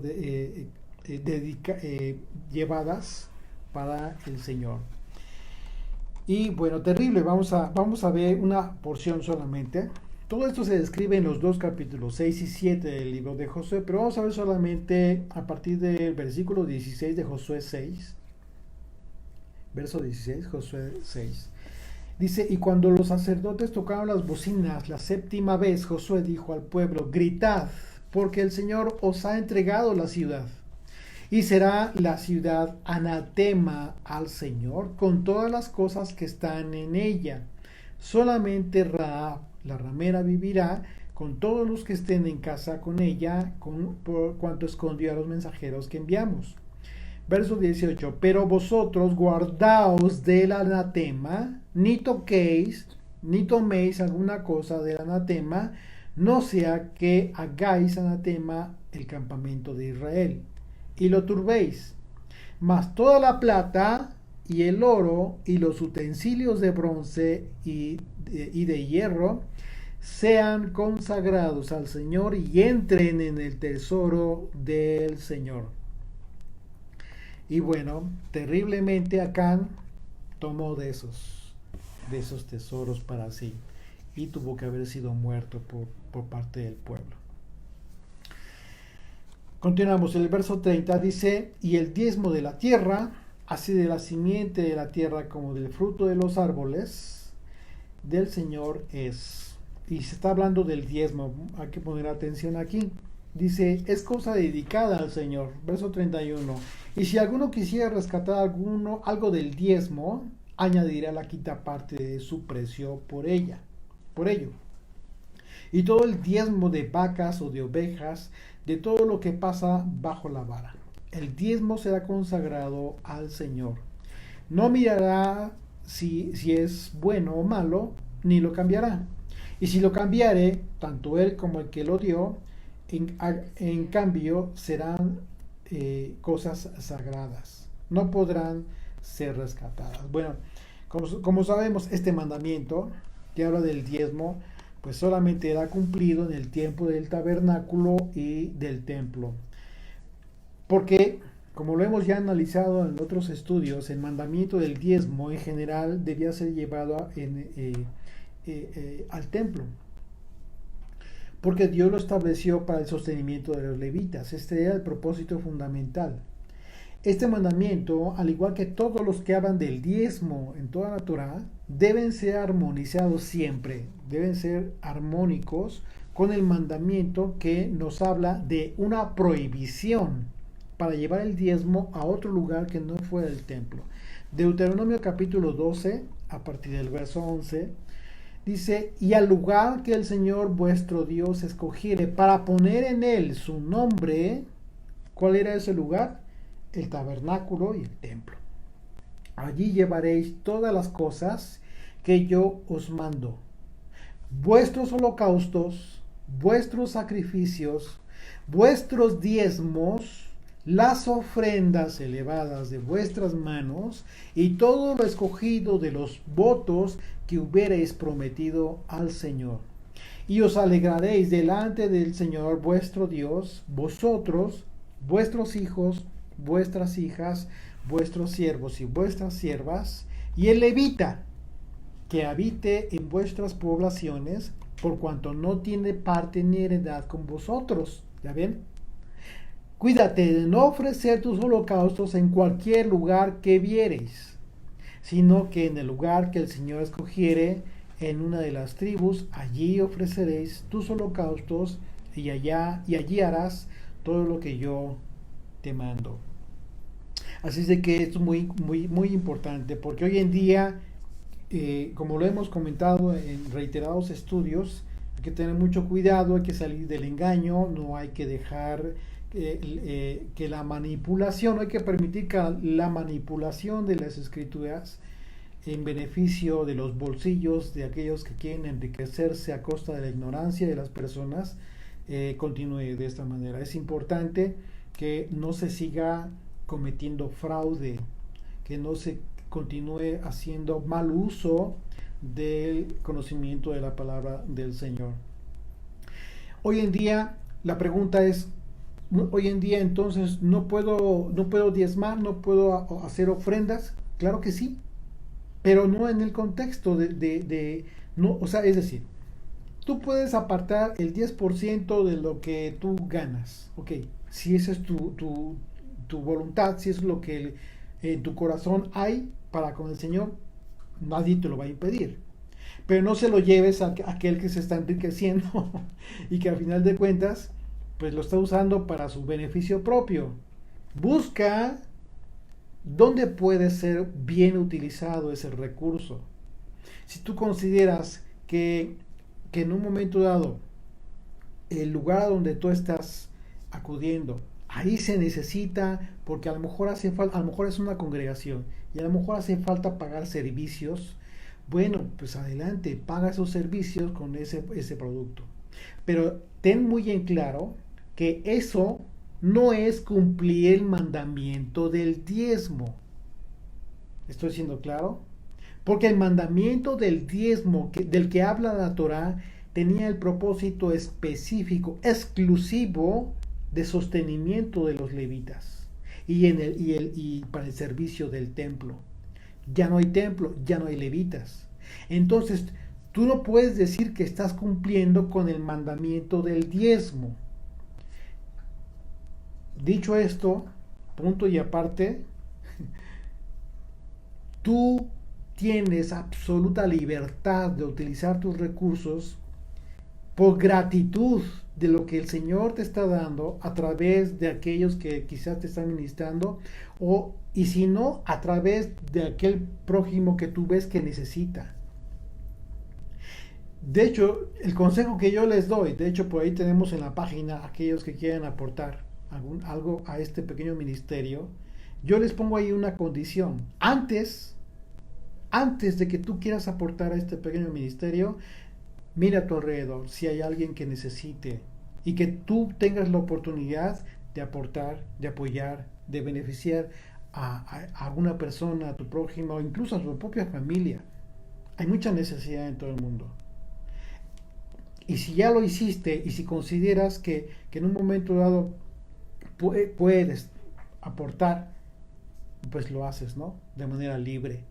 llevadas para el Señor. Y bueno, terrible, vamos a ver una porción solamente. Todo esto se describe en los dos capítulos 6 y 7 del libro de Josué, pero vamos a ver solamente a partir del versículo 16 de Josué 6. Verso 16, Josué 6. Dice, y cuando los sacerdotes tocaron las bocinas la séptima vez, Josué dijo al pueblo, gritad, porque el Señor os ha entregado la ciudad. Y será la ciudad anatema al Señor con todas las cosas que están en ella. Solamente Rahab, la ramera, vivirá con todos los que estén en casa con ella, por cuanto escondió a los mensajeros que enviamos. Verso 18, pero vosotros guardaos del anatema, ni toquéis, ni toméis alguna cosa del anatema, no sea que hagáis anatema el campamento de Israel, y lo turbéis. Mas toda la plata y el oro y los utensilios de bronce y de hierro sean consagrados al Señor y entren en el tesoro del Señor. Y bueno, terriblemente Acán tomó de esos tesoros para sí y tuvo que haber sido muerto por parte del pueblo. Continuamos, el verso 30 dice, y el diezmo de la tierra, así de la simiente de la tierra como del fruto de los árboles, del Señor es. Y se está hablando del diezmo, hay que poner atención aquí. Dice, es cosa dedicada al Señor. Verso 31. Y si alguno quisiera rescatar algo del diezmo, añadirá la quinta parte de su precio por ello. Y todo el diezmo de vacas o de ovejas, de todo lo que pasa bajo la vara. El diezmo será consagrado al Señor. No mirará si es bueno o malo, ni lo cambiará. Y si lo cambiare, tanto él como el que lo dio, en cambio serán cosas sagradas, no podrán ser rescatadas. Bueno, como sabemos, este mandamiento que habla del diezmo, pues solamente era cumplido en el tiempo del tabernáculo y del templo, porque como lo hemos ya analizado en otros estudios, el mandamiento del diezmo en general debía ser llevado al templo, porque Dios lo estableció para el sostenimiento de los levitas. Este era el propósito fundamental. Este mandamiento, al igual que todos los que hablan del diezmo en toda la Torá, deben ser armonizados siempre, deben ser armónicos con el mandamiento que nos habla de una prohibición para llevar el diezmo a otro lugar que no fuera el templo. Deuteronomio capítulo 12, a partir del verso 11, dice, y al lugar que el Señor vuestro Dios escogiere para poner en él su nombre, ¿cuál era ese lugar? El tabernáculo y el templo. Allí llevaréis todas las cosas que yo os mando, vuestros holocaustos, vuestros sacrificios, vuestros diezmos, las ofrendas elevadas de vuestras manos y todo lo escogido de los votos que hubierais prometido al Señor. Y os alegraréis delante del Señor vuestro Dios, vosotros, vuestros hijos, vuestras hijas, vuestros siervos y vuestras siervas, y el levita que habite en vuestras poblaciones, por cuanto no tiene parte ni heredad con vosotros. ¿Ya ven? Cuídate de no ofrecer tus holocaustos en cualquier lugar que viereis, sino que en el lugar que el Señor escogiere, en una de las tribus, allí ofreceréis tus holocaustos y allí harás todo lo que yo te mando. Así es de que esto es muy importante, porque hoy en día, como lo hemos comentado en reiterados estudios, hay que tener mucho cuidado, hay que salir del engaño, no hay que dejar que la manipulación, no hay que permitir que la manipulación de las escrituras en beneficio de los bolsillos de aquellos que quieren enriquecerse a costa de la ignorancia de las personas, continúe de esta manera. Es importante que no se siga cometiendo fraude, que no se continúe haciendo mal uso del conocimiento de la palabra del Señor. Hoy en día la pregunta es, hoy en día entonces no puedo diezmar, no puedo hacer ofrendas. Claro que sí, pero no en el contexto no, o sea, es decir, tú puedes apartar el 10% de lo que tú ganas, ok, si esa es tu voluntad, si es lo que en tu corazón hay para con el Señor, nadie te lo va a impedir. Pero no se lo lleves a aquel que se está enriqueciendo y que al final de cuentas, pues lo está usando para su beneficio propio. Busca dónde puede ser bien utilizado ese recurso. Si tú consideras que en un momento dado el lugar a donde tú estás acudiendo, ahí se necesita, porque a lo mejor hace falta, a lo mejor es una congregación y a lo mejor hace falta pagar servicios, bueno, pues adelante, paga esos servicios con ese producto. Pero ten muy en claro que eso no es cumplir el mandamiento del diezmo. ¿Estoy siendo claro? Porque el mandamiento del diezmo del que habla la Torá tenía el propósito específico, exclusivo de sostenimiento de los levitas y para el servicio del templo. Ya no hay templo, ya no hay levitas. Entonces, tú no puedes decir que estás cumpliendo con el mandamiento del diezmo. Dicho esto, punto y aparte, tú tienes absoluta libertad de utilizar tus recursos por gratitud de lo que el Señor te está dando a través de aquellos que quizás te están ministrando, y si no, a través de aquel prójimo que tú ves que necesita. De hecho, el consejo que yo les doy, de hecho por ahí tenemos en la página aquellos que quieran aportar algo a este pequeño ministerio, yo les pongo ahí una condición. Antes de que tú quieras aportar a este pequeño ministerio, mira a tu alrededor si hay alguien que necesite y que tú tengas la oportunidad de aportar, de apoyar, de beneficiar a alguna persona, a tu prójimo o incluso a tu propia familia. Hay mucha necesidad en todo el mundo. Y si ya lo hiciste y si consideras que en un momento dado puedes aportar, pues lo haces, ¿no? De manera libre.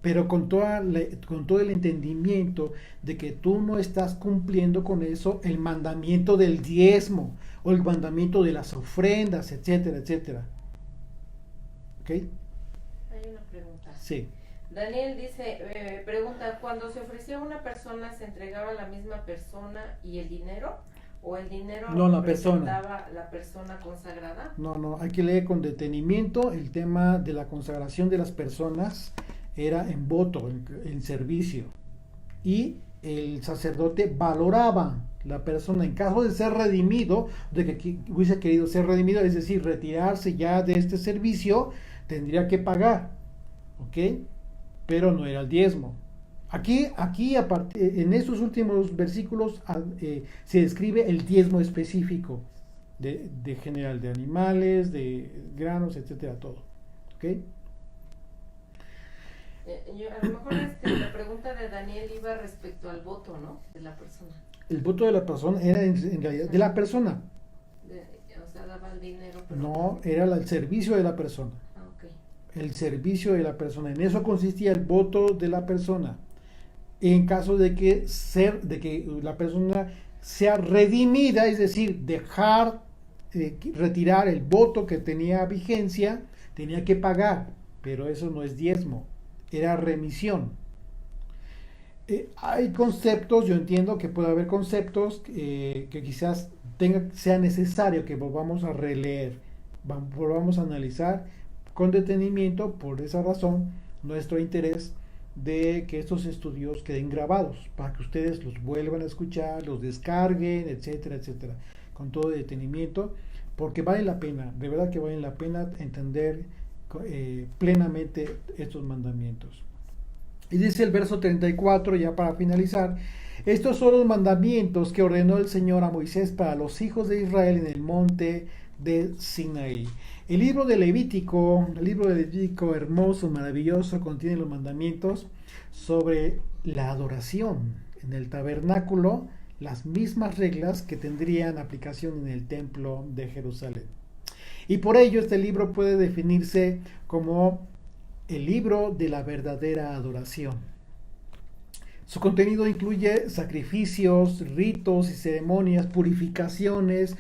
Pero con todo el entendimiento de que tú no estás cumpliendo con eso el mandamiento del diezmo o el mandamiento de las ofrendas, etcétera, etcétera. ¿Ok? Hay una pregunta. Sí. Daniel dice, pregunta, ¿cuando se ofrecía a una persona se entregaba a la misma persona y el dinero? ¿O el dinero No, la representaba la persona consagrada? No, hay que leer con detenimiento el tema de la consagración de las personas. Era en voto, en servicio. Y el sacerdote valoraba la persona en caso de ser redimido, de que hubiese querido ser redimido, es decir, retirarse ya de este servicio, tendría que pagar, ¿ok? Pero no era el diezmo. Aquí en estos últimos versículos se describe el diezmo específico de general, de animales, de granos, etcétera, todo, ¿ok? A lo mejor la pregunta de Daniel iba respecto al voto, ¿no? De la persona. El voto de la persona era en realidad de la persona. O sea, daba el dinero. Pero no, era el servicio de la persona. Ah, okay. El servicio de la persona. En eso consistía el voto de la persona. En caso de que la persona sea redimida, es decir, retirar el voto que tenía vigencia, tenía que pagar, pero eso no es diezmo. Era remisión. Hay conceptos, yo entiendo que puede haber conceptos que quizás sea necesario que volvamos a releer, volvamos a analizar con detenimiento. Por esa razón, nuestro interés de que estos estudios queden grabados, para que ustedes los vuelvan a escuchar, los descarguen, etcétera, etcétera, con todo detenimiento, porque vale la pena, de verdad que vale la pena entender plenamente estos mandamientos. Y dice el verso 34, ya para finalizar: estos son los mandamientos que ordenó el Señor a Moisés para los hijos de Israel en el monte de Sinaí. El libro de Levítico, hermoso, maravilloso, contiene los mandamientos sobre la adoración en el tabernáculo, las mismas reglas que tendrían aplicación en el templo de Jerusalén. Y por ello este libro puede definirse como el libro de la verdadera adoración. Su contenido incluye sacrificios, ritos y ceremonias, purificaciones,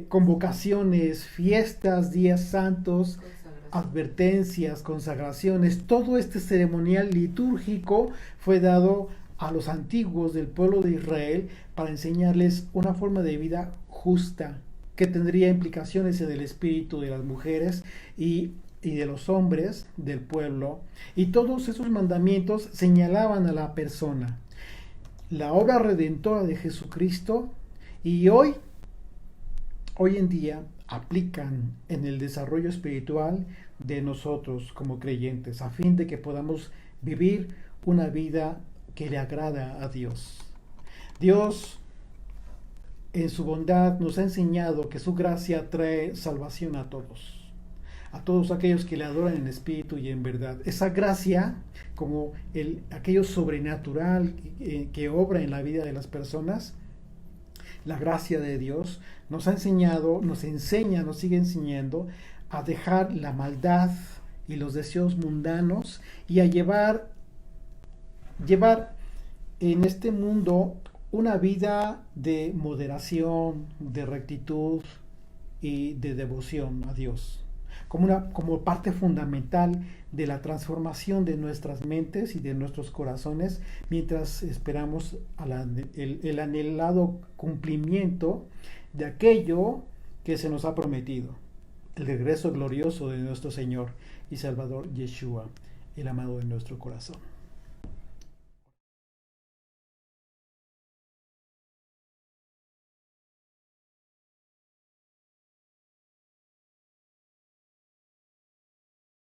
convocaciones, fiestas, días santos, advertencias, consagraciones. Todo este ceremonial litúrgico fue dado a los antiguos del pueblo de Israel para enseñarles una forma de vida justa, que tendría implicaciones en el espíritu de las mujeres y de los hombres del pueblo. Y todos esos mandamientos señalaban a la persona, la obra redentora de Jesucristo, y hoy en día aplican en el desarrollo espiritual de nosotros como creyentes, a fin de que podamos vivir una vida que le agrada a Dios. Dios, en su bondad, nos ha enseñado que su gracia trae salvación a todos aquellos que le adoran en espíritu y en verdad. Esa gracia, como aquello sobrenatural que obra en la vida de las personas, la gracia de Dios nos ha enseñado, nos sigue enseñando a dejar la maldad y los deseos mundanos y a llevar en este mundo una vida de moderación, de rectitud y de devoción a Dios, como parte fundamental de la transformación de nuestras mentes y de nuestros corazones, mientras esperamos el anhelado cumplimiento de aquello que se nos ha prometido, el regreso glorioso de nuestro Señor y Salvador Yeshua, el amado de nuestro corazón.